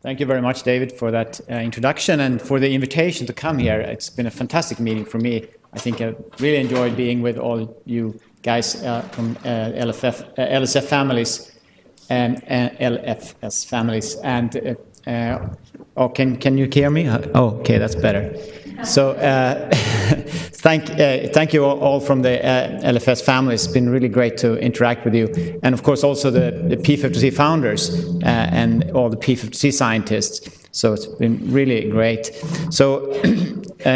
Thank you very much, David, for that introduction and for the invitation to come here. It's been a fantastic meeting for me. I think I really enjoyed being with all you guys from LSF families and LFS families. And oh, can you hear me? Oh, okay, that's better. So thank you all from the LFS family. It's been really great to interact with you. And of course also the P50C founders and all the P50C scientists. So it's been really great. So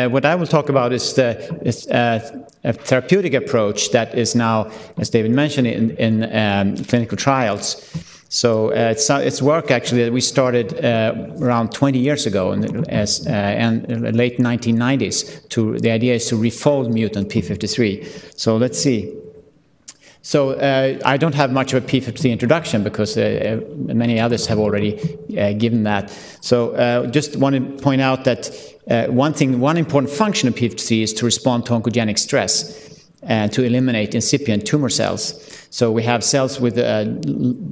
what I will talk about is a therapeutic approach that is now, as David mentioned, in clinical trials. So it's work actually that we started around 20 years ago, and late 1990s. The idea is to refold mutant P53. So let's see. So I don't have much of a P53 introduction because many others have already given that. So just want to point out that one important function of P53 is to respond to oncogenic stress and to eliminate incipient tumor cells. So we have cells with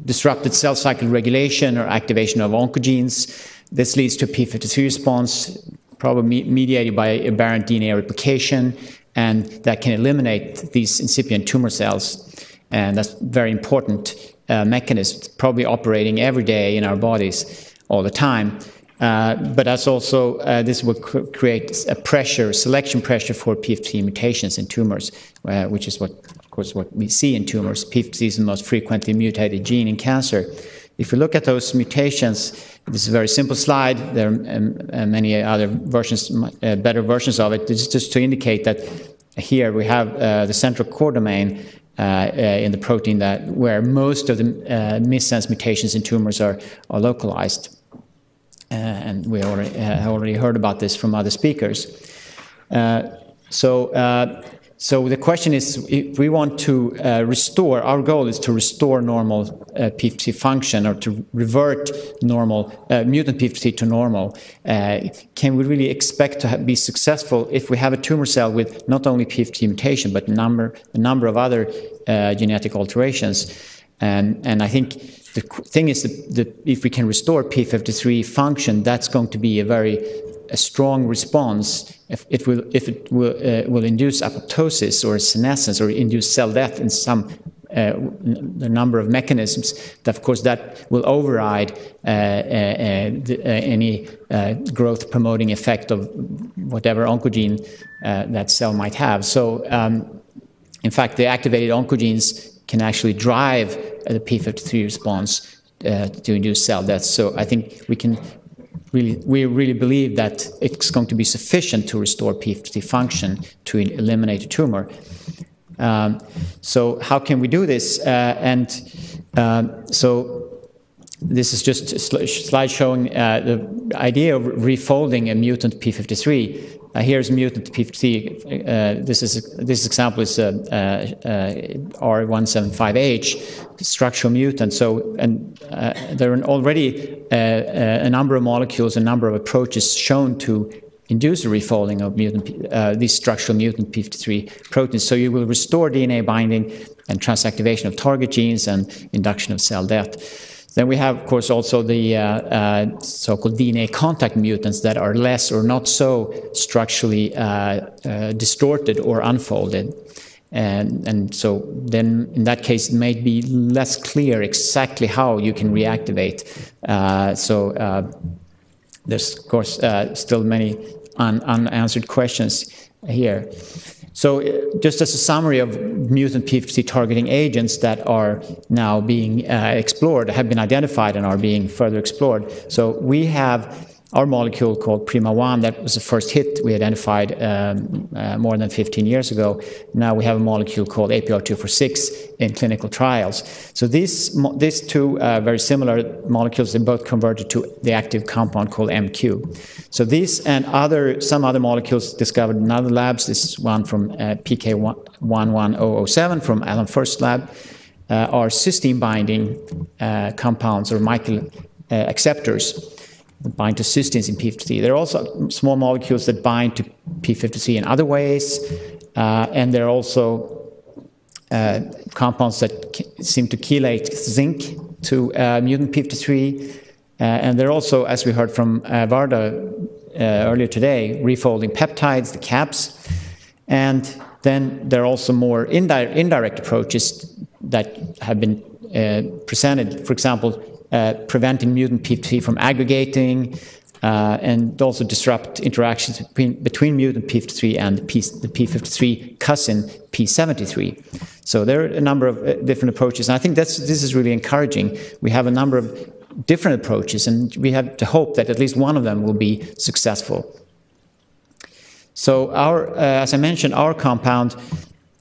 disrupted cell cycle regulation or activation of oncogenes. This leads to a P53 response, probably mediated by aberrant DNA replication, and that can eliminate these incipient tumor cells. And that's very important mechanism, probably operating every day in our bodies all the time. But that's also, this will create a selection pressure for P53 mutations in tumors, which is of course, what we see in tumors. P53 is the most frequently mutated gene in cancer. If we look at those mutations, this is a very simple slide. There are many other versions, better versions of it. This is just to indicate that here we have the central core domain in the protein where most of the missense mutations in tumors are localized. And we already heard about this from other speakers. So the question is, if we want to restore, our goal is to restore normal P53 function, or to revert normal mutant P53 to normal. Can we really expect to be successful if we have a tumor cell with not only P53 mutation, but a number of other genetic alterations? And I think the thing is that if we can restore P53 function, that's going to be a strong response. If it will induce apoptosis or senescence or induce cell death in the number of mechanisms, of course that will override any growth promoting effect of whatever oncogene that cell might have. So in fact, the activated oncogenes can actually drive the P53 response to induce cell death. So I think we really believe that it's going to be sufficient to restore P53 function to eliminate a tumor. So how can we do this? So this is just a slide showing the idea of refolding a mutant P53. Here's mutant P53. This example is R175H, structural mutant. So, there are already a number of molecules, a number of approaches shown to induce a refolding of these structural mutant P53 proteins. So you will restore DNA binding and transactivation of target genes and induction of cell death. Then we have, of course, also the so-called DNA contact mutants that are less or not so structurally distorted or unfolded. And so then in that case, it may be less clear exactly how you can reactivate. There's, of course, still many unanswered questions here. So just as a summary of mutant P53 targeting agents that are now being explored, have been identified and are being further explored. So we have our molecule called Prima-1, that was the first hit we identified more than 15 years ago. Now we have a molecule called APR246 in clinical trials. So these two very similar molecules, they both converted to the active compound called MQ. So these and some other molecules discovered in other labs, this is one from PK11007 from Alan First's lab, are cysteine binding compounds or Michael acceptors. Bind to cysteines in P53. There are also small molecules that bind to P53 in other ways, and there are also compounds that seem to chelate zinc to mutant P53, And they're also, as we heard from Varda earlier today, refolding peptides, the caps. And then there are also more indirect approaches that have been presented. For example, preventing mutant p53 from aggregating, and also disrupt interactions between mutant p53 and the p53 cousin p73. So there are a number of different approaches, and I think this is really encouraging. We have a number of different approaches, and we have to hope that at least one of them will be successful. So as I mentioned, our compound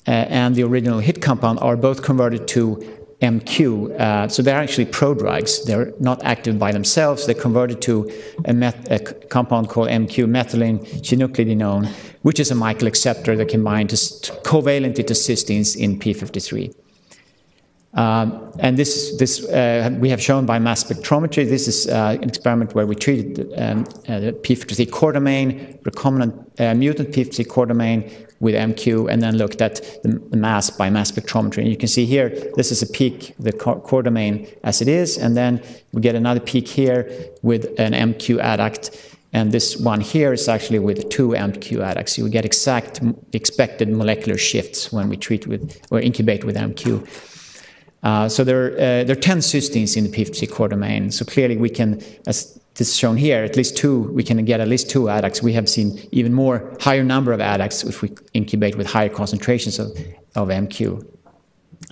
and the original hit compound are both converted to MQ. So they're actually prodrugs. They're not active by themselves. They're converted to a compound called MQ, methylene chinucleidinone, which is a Michael acceptor that can bind covalently to cysteines in p53. And this we have shown by mass spectrometry. This is an experiment where we treated the p53 core domain, recombinant mutant p53 core domain with MQ, and then looked at the mass by mass spectrometry. And you can see here, this is a peak, the core domain as it is, and then we get another peak here with an MQ adduct. And this one here is actually with 2 MQ adducts. You get expected molecular shifts when we treat with or incubate with MQ. So there are 10 cysteines in the p53 core domain. So clearly we can, as this is shown here, we can get at least 2 adducts. We have seen even higher number of adducts if we incubate with higher concentrations of MQ.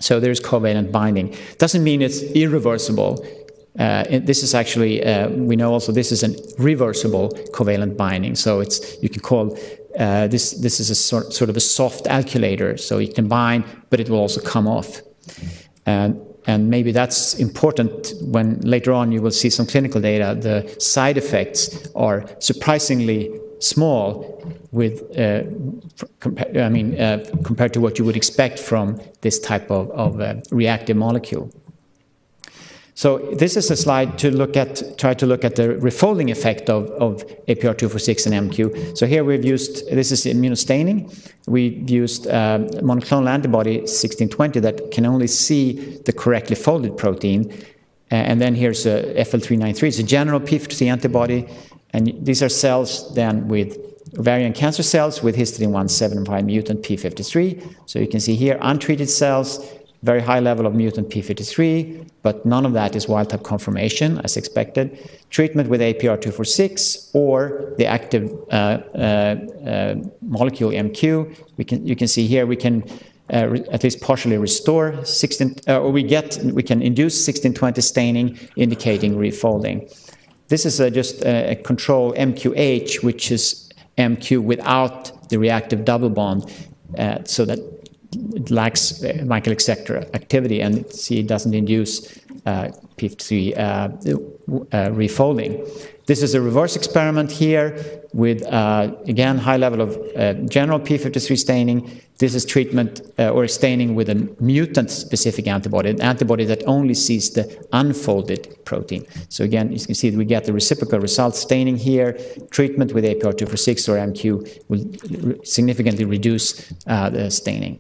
So there's covalent binding. Doesn't mean it's irreversible. This is actually, we know also this is a reversible covalent binding. So you can call this is a sort of a soft alkylator. So it can bind, but it will also come off. And maybe that's important when later on you will see some clinical data. The side effects are surprisingly small with, compared to what you would expect from this type of reactive molecule. So this is a slide to try to look at the refolding effect of APR246 and MQ. So here we've used, this is immunostaining. We've used monoclonal antibody 1620 that can only see the correctly folded protein. And then here's a FL393. It's a general p53 antibody. And these are cells then with ovarian cancer cells with histidine 175 mutant p53. So you can see here untreated cells, very high level of mutant p53, but none of that is wild-type conformation, as expected. Treatment with APR246 or the active molecule MQ, you can see here we can at least partially restore we can induce 1620 staining, indicating refolding. This is just a control MQH, which is MQ without the reactive double bond, so that it lacks Michael acceptor activity, and see it doesn't induce p53 refolding. This is a reverse experiment here with, again, high level of general p53 staining. This is treatment or staining with a mutant-specific antibody, an antibody that only sees the unfolded protein. So again, you can see that we get the reciprocal result staining here. Treatment with APR246 or MQ will significantly reduce the staining.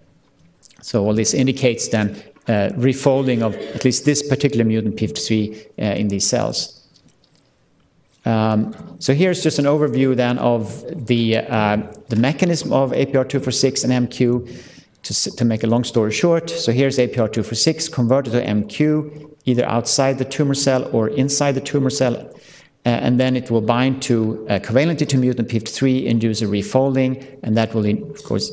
So all this indicates then refolding of at least this particular mutant p53 in these cells. So here's just an overview then of the mechanism of APR246 and MQ. To make a long story short, so here's APR246 converted to MQ, either outside the tumor cell or inside the tumor cell. And then it will bind to covalently to mutant p53, induce a refolding, and that will, of course,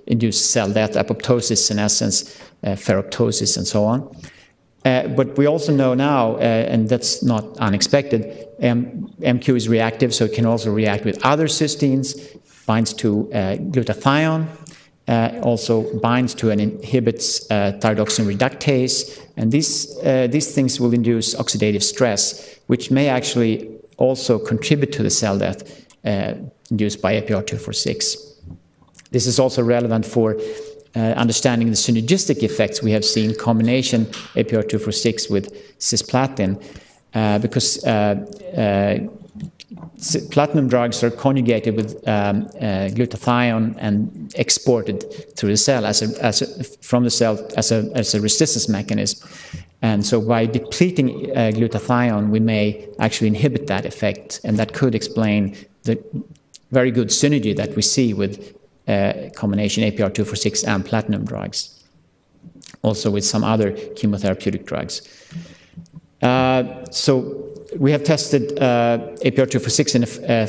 induce cell death, apoptosis, senescence, ferroptosis, and so on. But we also know now, and that's not unexpected, MQ is reactive, so it can also react with other cysteines, binds to glutathione, also binds to and inhibits thyrodoxine reductase, and these things will induce oxidative stress, which may actually also contribute to the cell death induced by APR246. This is also relevant for understanding the synergistic effects we have seen combination APR246 with cisplatin, because platinum drugs are conjugated with glutathione and exported through the cell from the cell as a resistance mechanism. And so by depleting glutathione, we may actually inhibit that effect, and that could explain the very good synergy that we see with combination APR-246 and platinum drugs, also with some other chemotherapeutic drugs. So we have tested APR-246 in a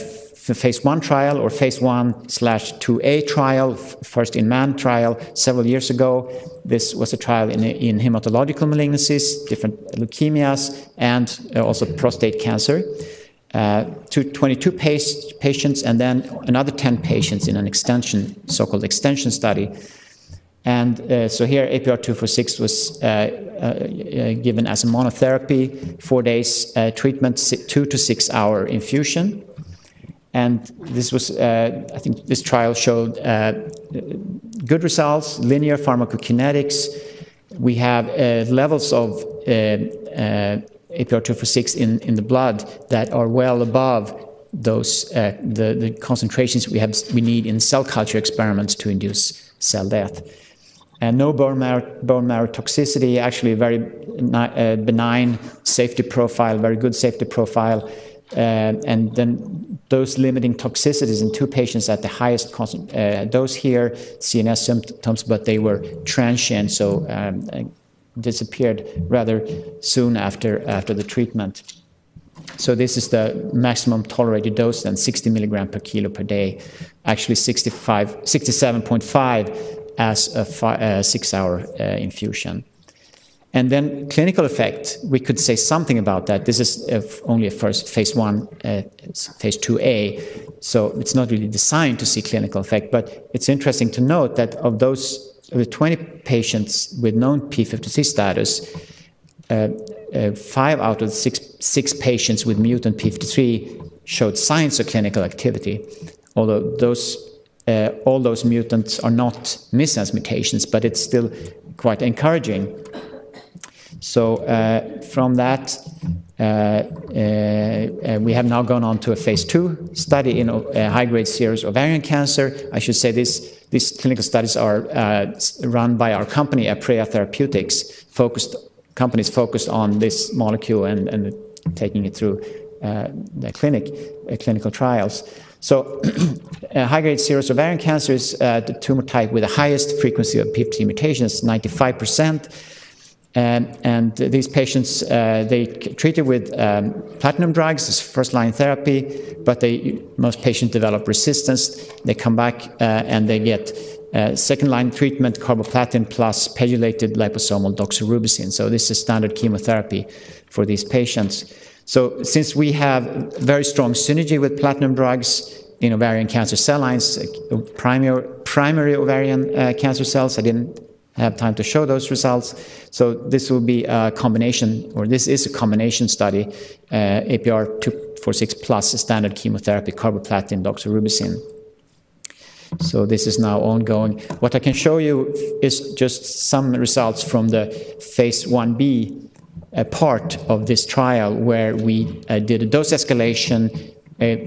phase 1 trial or phase 1/2A trial, first in man trial several years ago. This was a trial in hematological malignancies, different leukemias, and also prostate cancer. 22 patients, and then another 10 patients in an extension, so-called extension study. And so here APR-246 was given as a monotherapy, 4 days treatment, 2 to 6 hour infusion. And this was, I think this trial showed good results, linear pharmacokinetics. We have levels of APR-246 in the blood that are well above those the concentrations we need in cell culture experiments to induce cell death. And no bone marrow toxicity, actually a very benign safety profile, very good safety profile. And then those limiting toxicities in 2 patients at the highest dose here, CNS symptoms, but they were transient, so disappeared rather soon after the treatment. So this is the maximum tolerated dose, then 60 milligram per kilo per day, actually 67.5 as a 6-hour infusion. And then clinical effect, we could say something about that. This is only a phase 1, phase 2A, so it's not really designed to see clinical effect, but it's interesting to note that of those 20 patients with known P53 status, 5 out of 6 patients with mutant P53 showed signs of clinical activity, although all those mutants are not missense mutations, but it's still quite encouraging. So from that, we have now gone on to a phase 2 study in high-grade serous ovarian cancer. I should say these clinical studies are run by our company, Aprea Therapeutics, companies focused on this molecule and taking it through the clinical trials. So high-grade serous ovarian cancer is the tumor type with the highest frequency of P53 mutations, 95%. And these patients, they treated with platinum drugs as first-line therapy, but most patients develop resistance. They come back and they get second-line treatment, carboplatin plus pegylated liposomal doxorubicin. So this is standard chemotherapy for these patients. So since we have very strong synergy with platinum drugs in ovarian cancer cell lines, primary ovarian cancer cells, I didn't have time to show those results. So this will be a combination, or this is a combination study, APR-246 plus standard chemotherapy, carboplatin, doxorubicin. So this is now ongoing. What I can show you is just some results from the phase 1B part of this trial, where we did a dose escalation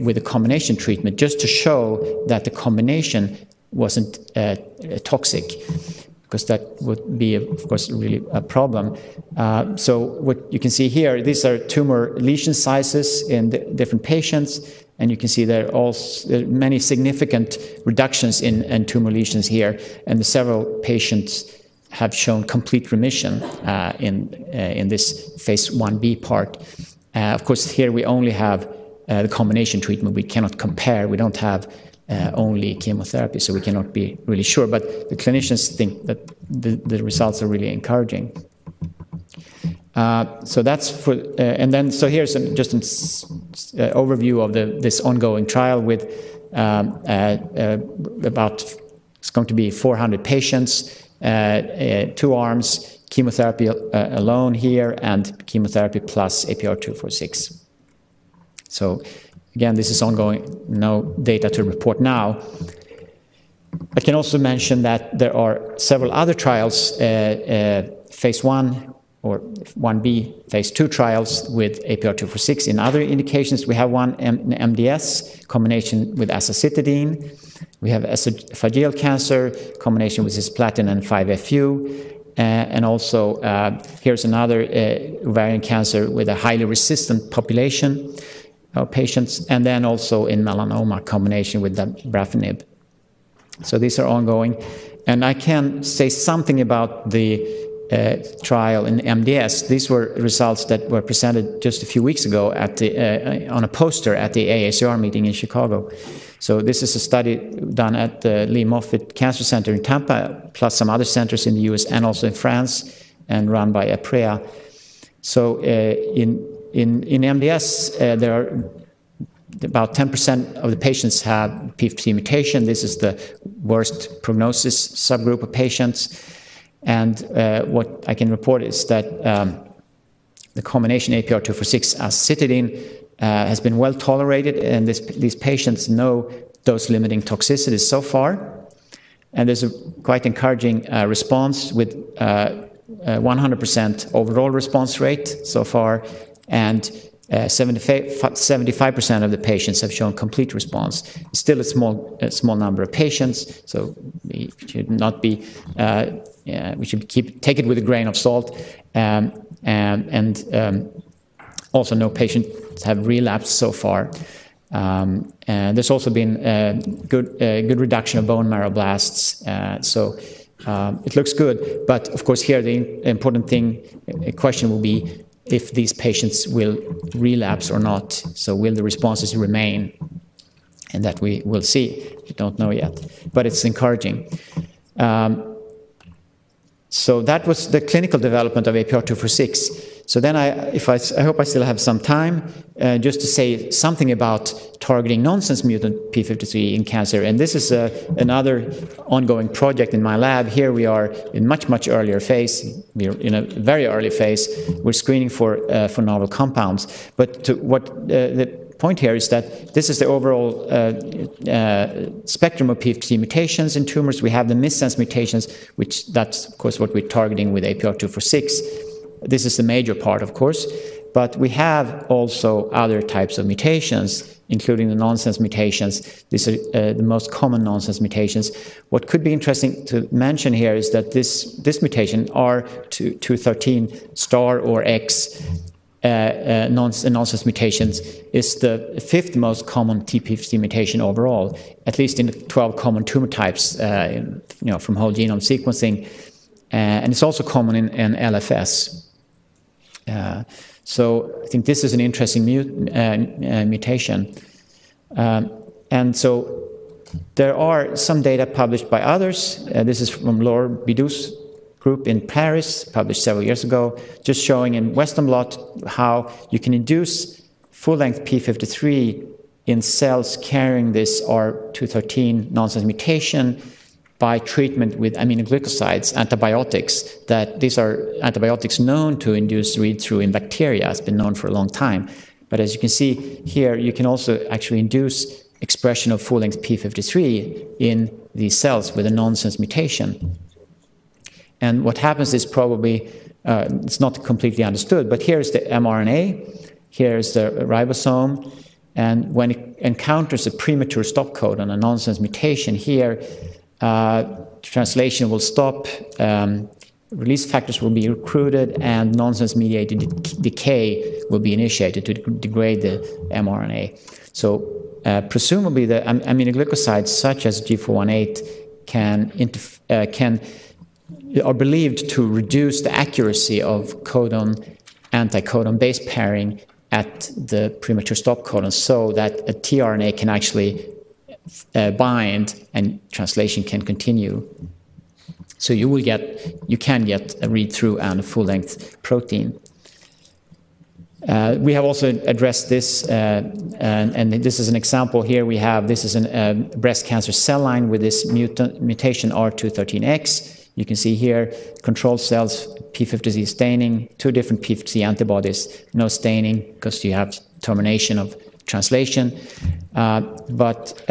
with a combination treatment, just to show that the combination wasn't toxic, because that would be, of course, really a problem. So what you can see here, these are tumor lesion sizes in different patients, and you can see there are many significant reductions in tumor lesions here, and several patients have shown complete remission in this phase 1B part. Of course, here we only have the combination treatment. We cannot compare. We don't have only chemotherapy, so we cannot be really sure. But the clinicians think that the results are really encouraging. So that's for, and then so here's just an overview of this ongoing trial with it's going to be 400 patients, 2 arms, chemotherapy alone here, and chemotherapy plus APR-246. So again, this is ongoing, no data to report now. I can also mention that there are several other trials, phase 1 or 1b phase 2 trials with APR-246 in other indications. We have one in MDS, combination with azacitidine. We have esophageal cancer, combination with cisplatin and 5-FU. And also, here's another ovarian cancer with a highly resistant population of patients, and then also in melanoma, combination with dabrafenib. So these are ongoing. And I can say something about the trial in MDS. These were results that were presented just a few weeks ago at the, on a poster at the AACR meeting in Chicago. So this is a study done at the Lee Moffitt Cancer Center in Tampa, plus some other centers in the US and also in France, and run by APREA. So in MDS, there are about 10% of the patients have p53 mutation. This is the worst prognosis subgroup of patients. And what I can report is that the combination APR-246 azacitidine has been well tolerated, and these patients no dose-limiting toxicities so far. And there's a quite encouraging response with 100% overall response rate so far, and 75% of the patients have shown complete response. Still a small number of patients, so we should not be, we should take it with a grain of salt, also no patients have relapsed so far. And there's also been good reduction of bone marrow blasts, so it looks good. But of course here the important question will be if these patients will relapse or not. So will the responses remain? And that we will see. We don't know yet, but it's encouraging. So that was the clinical development of APR-246. So then I hope I still have some time just to say something about targeting nonsense mutant p53 in cancer. And this is another ongoing project in my lab. Here we are in much earlier phase. We're in a very early phase. We're screening for novel compounds. But the point here is that this is the overall spectrum of p53 mutations in tumors. We have the missense mutations, which that's of course what we're targeting with APR-246. This is the major part, of course, but we have also other types of mutations, including the nonsense mutations. These are the most common nonsense mutations. What could be interesting to mention here is that this mutation, R213 star or X, nonsense mutations, is the 5th most common TP53 mutation overall, at least in the 12 common tumor types, from whole genome sequencing, and it's also common in LFS. So I think this is an interesting mutation. And so there are some data published by others. This is from Laure Bidou's group in Paris, published several years ago, just showing in Western blot how you can induce full-length p53 in cells carrying this R213 nonsense mutation by treatment with aminoglycosides, antibiotics. That these are antibiotics known to induce read-through in bacteria. It's been known for a long time. But as you can see here, you can also actually induce expression of full-length p53 in these cells with a nonsense mutation. And what happens is probably, it's not completely understood, but here's the mRNA, here's the ribosome, and when it encounters a premature stop codon, a nonsense mutation here, translation will stop, release factors will be recruited, and nonsense-mediated decay will be initiated to degrade the mRNA. So presumably the aminoglycosides such as G418 are believed to reduce the accuracy of anti-codon base pairing at the premature stop codon, so that a tRNA can actually bind and translation can continue. So you can get a read-through and a full-length protein. We have also addressed this, and this is an example here. This is a breast cancer cell line with this mutation R213X. You can see here control cells, p53 staining, 2 different p53 antibodies, no staining because you have termination of translation. But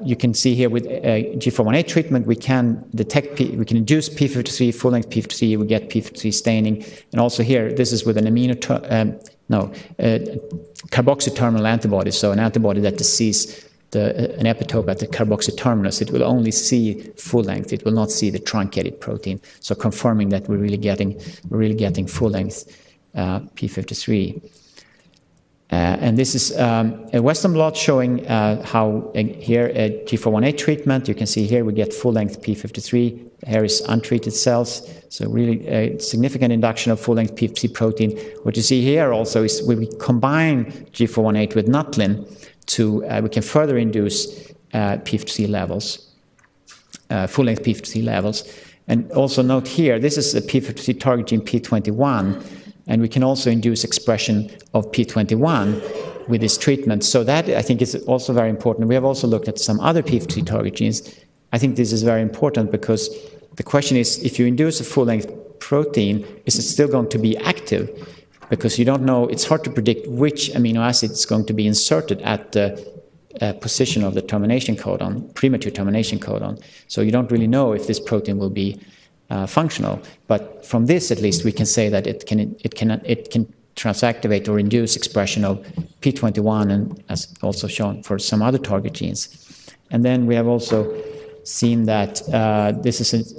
you can see here with G418 treatment, we can detect, we can induce p53, full-length p53, we get p53 staining. And also here, this is with an carboxy terminal antibody, so an antibody that sees an epitope at the carboxy terminus. It will only see full-length. It will not see the truncated protein. So confirming that we're really getting full-length p53. And this is a Western blot showing how here at G418 treatment, you can see here we get full-length p53. Here is untreated cells, so really a significant induction of full-length p53 protein. What you see here also is when we combine G418 with nutlin, we can further induce p53 levels, full-length p53 levels. And also note here, this is a p53 target gene p21, and we can also induce expression of p21 with this treatment. So that, I think, is also very important. We have also looked at some other p53 target genes. I think this is very important because the question is, if you induce a full-length protein, is it still going to be active? Because you don't know, it's hard to predict which amino acid is going to be inserted at the position of the termination codon, premature termination codon. So you don't really know if this protein will be functional. But from this, at least, we can say that it can transactivate or induce expression of p21, and as also shown for some other target genes. And then we have also seen that this is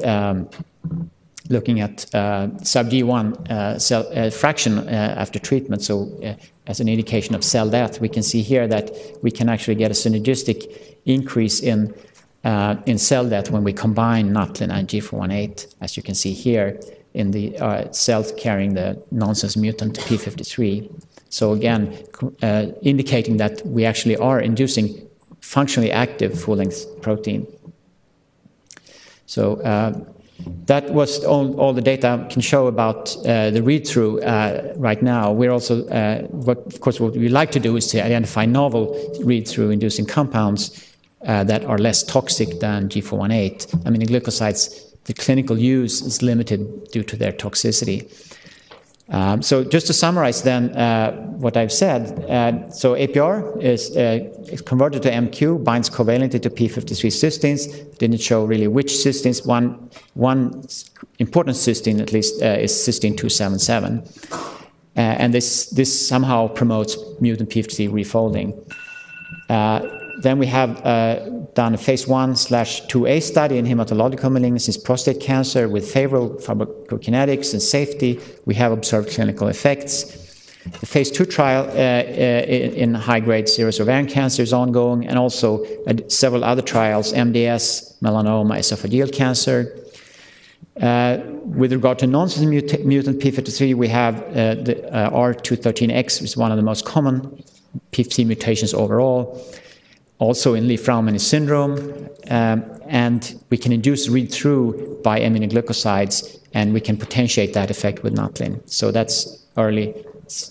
looking at sub-G1 cell fraction after treatment. So as an indication of cell death, we can see here that we can actually get a synergistic increase in cell death when we combine nutlin and G418, as you can see here in the cells carrying the nonsense mutant p53. So again, indicating that we actually are inducing functionally active full-length protein. So that was all the data can show about the read-through right now. We're also, of course, what we like to do is to identify novel read-through inducing compounds that are less toxic than G418. I mean, the glycosides, the clinical use is limited due to their toxicity. So just to summarize then what I've said, so APR is converted to MQ, binds covalently to p53 cysteines, didn't show really which cysteines. One important cysteine, at least, is cysteine 277. And this somehow promotes mutant p53 refolding. Then we have done a phase 1/2A study in hematological malignancies, prostate cancer, with favorable pharmacokinetics and safety. We have observed clinical effects. The phase 2 trial in high-grade serous ovarian cancer is ongoing, and also several other trials, MDS, melanoma, esophageal cancer. With regard to nonsense mutant p53, we have the R213X, which is one of the most common p53 mutations overall. Also in Lee-Fraumeni syndrome, and we can induce read-through by aminoglycosides, and we can potentiate that effect with nutlin. So that's early,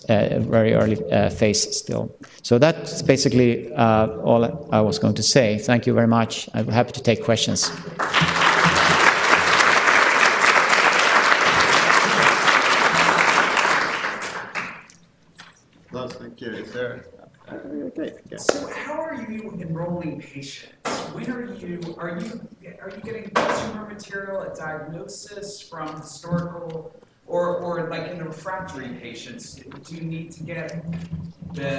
very early phase still. So that's basically all I was going to say. Thank you very much. I'm happy to take questions. Thank you. Is there? Okay. Yeah. So how are you enrolling patients? When are you getting tumor material at diagnosis from historical, or like in the refractory patients, do you need to get the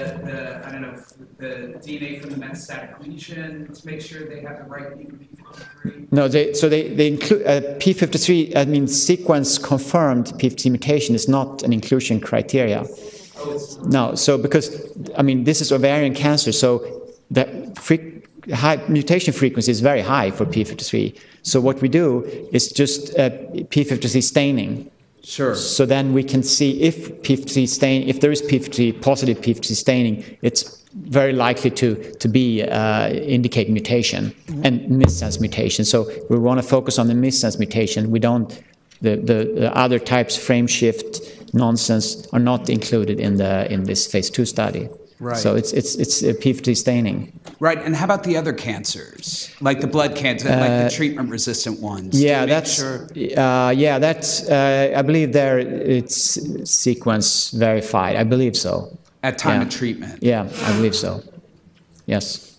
DNA from the metastatic lesion to make sure they have the right p53? No, they include p53. I mean, sequence confirmed p53 mutation is not an inclusion criteria. No, so because, I mean, this is ovarian cancer, so the high mutation frequency is very high for p53. So what we do is just p53 staining. Sure. So then we can see if there is p53, positive p53 staining, it's very likely to be indicate mutation and missense mutation. So we want to focus on the missense mutation. We don't, the other types, frame shift, nonsense, are not included in this phase 2 study. Right. So it's p53 staining. Right, and how about the other cancers, like the blood cancer, like the treatment-resistant ones? Yeah, that's I believe there it's sequence verified. I believe so. At time of treatment. Yeah, I believe so. Yes.